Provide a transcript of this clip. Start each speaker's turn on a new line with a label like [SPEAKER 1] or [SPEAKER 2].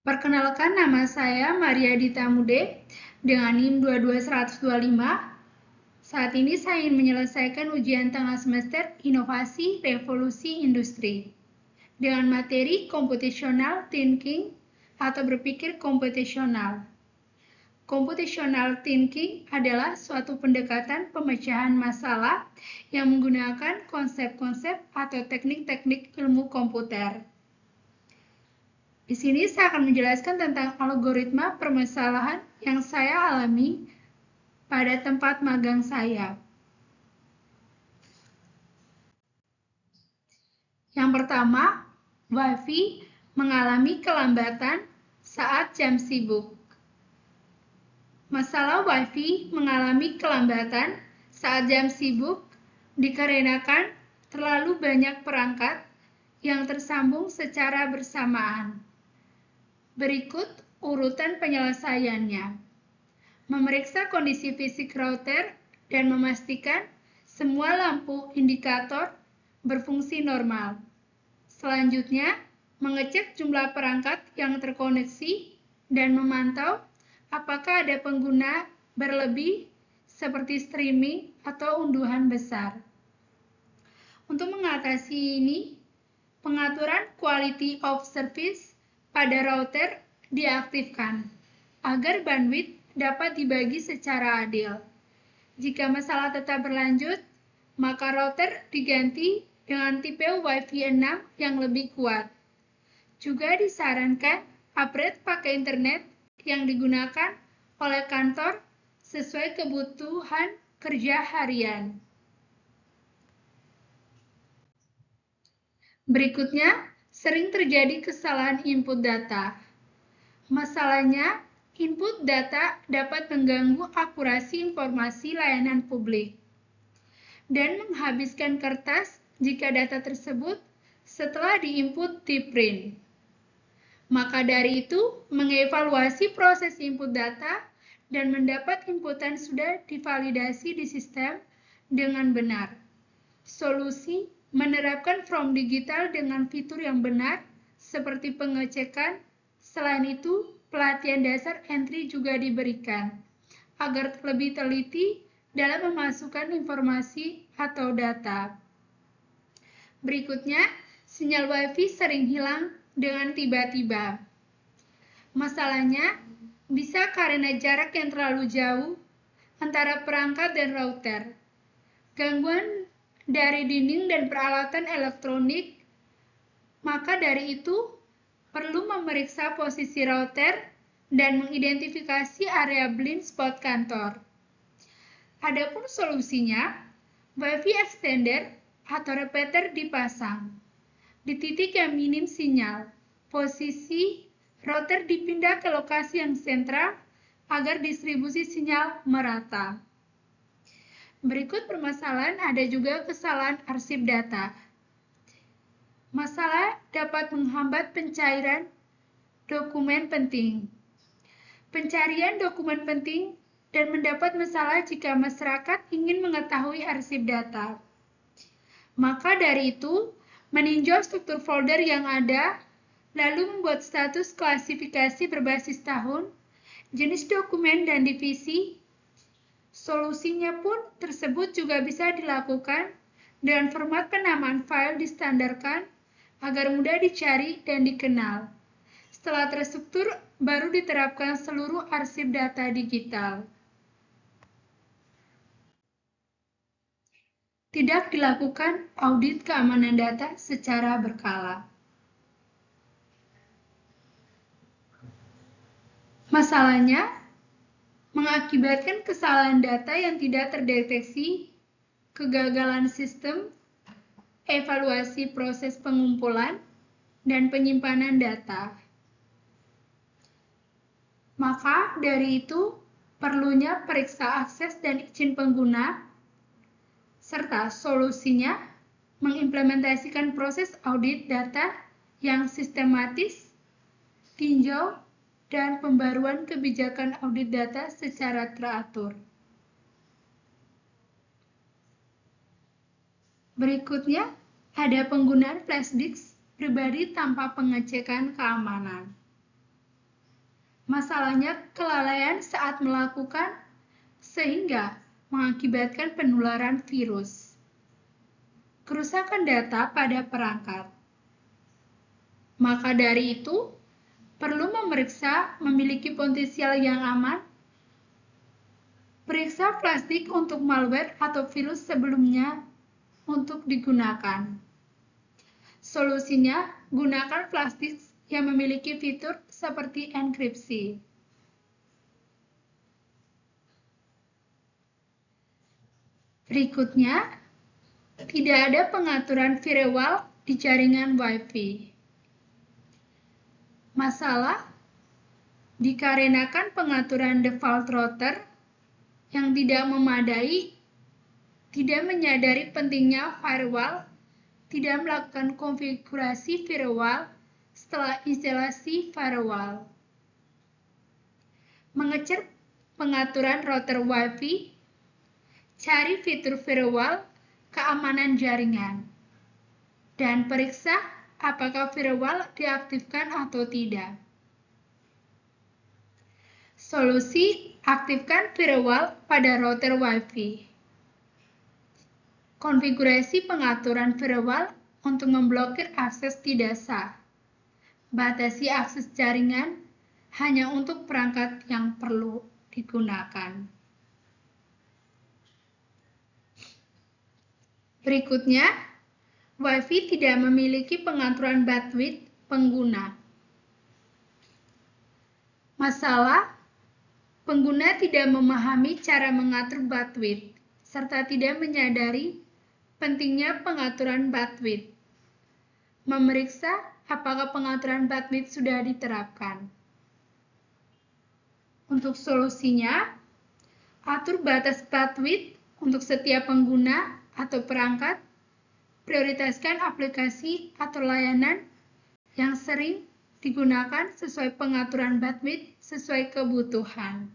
[SPEAKER 1] Perkenalkan, nama saya Maria Dita Mude dengan NIM 22125. Saat ini saya ingin menyelesaikan ujian tengah semester Inovasi Revolusi Industri dengan materi Computational Thinking atau berpikir komputasional. Computational thinking adalah suatu pendekatan pemecahan masalah yang menggunakan konsep-konsep atau teknik-teknik ilmu komputer. Di sini saya akan menjelaskan tentang algoritma permasalahan yang saya alami pada tempat magang saya. Yang pertama, WiFi mengalami kelambatan saat jam sibuk. Masalah WiFi mengalami kelambatan saat jam sibuk dikarenakan terlalu banyak perangkat yang tersambung secara bersamaan. Berikut urutan penyelesaiannya. Memeriksa kondisi fisik router dan memastikan semua lampu indikator berfungsi normal. Selanjutnya, mengecek jumlah perangkat yang terkoneksi dan memantau apakah ada pengguna berlebih seperti streaming atau unduhan besar. Untuk mengatasi ini, pengaturan quality of service pada router diaktifkan agar bandwidth dapat dibagi secara adil. Jika masalah tetap berlanjut, maka router diganti dengan tipe WiFi 6 yang lebih kuat. Juga disarankan upgrade pakai internet yang digunakan oleh kantor sesuai kebutuhan kerja harian. Berikutnya, sering terjadi kesalahan input data. Masalahnya, input data dapat mengganggu akurasi informasi layanan publik dan menghabiskan kertas jika data tersebut setelah diinput di print. Maka dari itu, mengevaluasi proses input data dan mendapat inputan sudah divalidasi di sistem dengan benar. Solusi menerapkan from digital dengan fitur yang benar seperti pengecekan. Selain itu, pelatihan dasar entry juga diberikan agar lebih teliti dalam memasukkan informasi atau data. Berikutnya, sinyal WiFi sering hilang dengan tiba-tiba. Masalahnya bisa karena jarak yang terlalu jauh antara perangkat dan router, gangguan dari dinding dan peralatan elektronik. Maka dari itu, perlu memeriksa posisi router dan mengidentifikasi area blind spot kantor. Adapun solusinya, WiFi extender atau repeater dipasang di titik yang minim sinyal. Posisi router dipindah ke lokasi yang sentral agar distribusi sinyal merata. Berikut permasalahan ada juga kesalahan arsip data. Masalah dapat menghambat pencairan dokumen penting. Pencarian dokumen penting dan mendapat masalah jika masyarakat ingin mengetahui arsip data. Maka dari itu, meninjau struktur folder yang ada, lalu membuat status klasifikasi berbasis tahun, jenis dokumen, dan divisi. Solusinya pun tersebut juga bisa dilakukan dengan format penamaan file distandarkan agar mudah dicari dan dikenal. Setelah terstruktur, baru diterapkan seluruh arsip data digital. Tidak dilakukan audit keamanan data secara berkala. Masalahnya, mengakibatkan kesalahan data yang tidak terdeteksi, kegagalan sistem, evaluasi proses pengumpulan, dan penyimpanan data. Maka dari itu, perlunya periksa akses dan izin pengguna, serta solusinya mengimplementasikan proses audit data yang sistematis, tinjau, dan pembaruan kebijakan audit data secara teratur. Berikutnya, ada penggunaan flash disk pribadi tanpa pengecekan keamanan. Masalahnya kelalaian saat melakukan sehingga mengakibatkan penularan virus. Kerusakan data pada perangkat. Maka dari itu, perlu memeriksa memiliki potensial yang aman. Periksa plastik untuk malware atau virus sebelumnya untuk digunakan. Solusinya, gunakan plastik yang memiliki fitur seperti enkripsi. Berikutnya, tidak ada pengaturan firewall di jaringan Wi-Fi. Masalah dikarenakan pengaturan default router yang tidak memadai, tidak menyadari pentingnya firewall, tidak melakukan konfigurasi firewall setelah instalasi firewall. Mengecek pengaturan router Wi-Fi, cari fitur firewall, keamanan jaringan, dan periksa apakah firewall diaktifkan atau tidak. Solusi: aktifkan firewall pada router Wi-Fi. Konfigurasi pengaturan firewall untuk memblokir akses tidak sah. Batasi akses jaringan hanya untuk perangkat yang perlu digunakan. Berikutnya, Wi-Fi tidak memiliki pengaturan bandwidth pengguna. Masalah: pengguna tidak memahami cara mengatur bandwidth, serta tidak menyadari pentingnya pengaturan bandwidth. Memeriksa apakah pengaturan bandwidth sudah diterapkan. Untuk solusinya, atur batas bandwidth untuk setiap pengguna atau perangkat. Prioritaskan aplikasi atau layanan yang sering digunakan sesuai pengaturan bandwidth sesuai kebutuhan.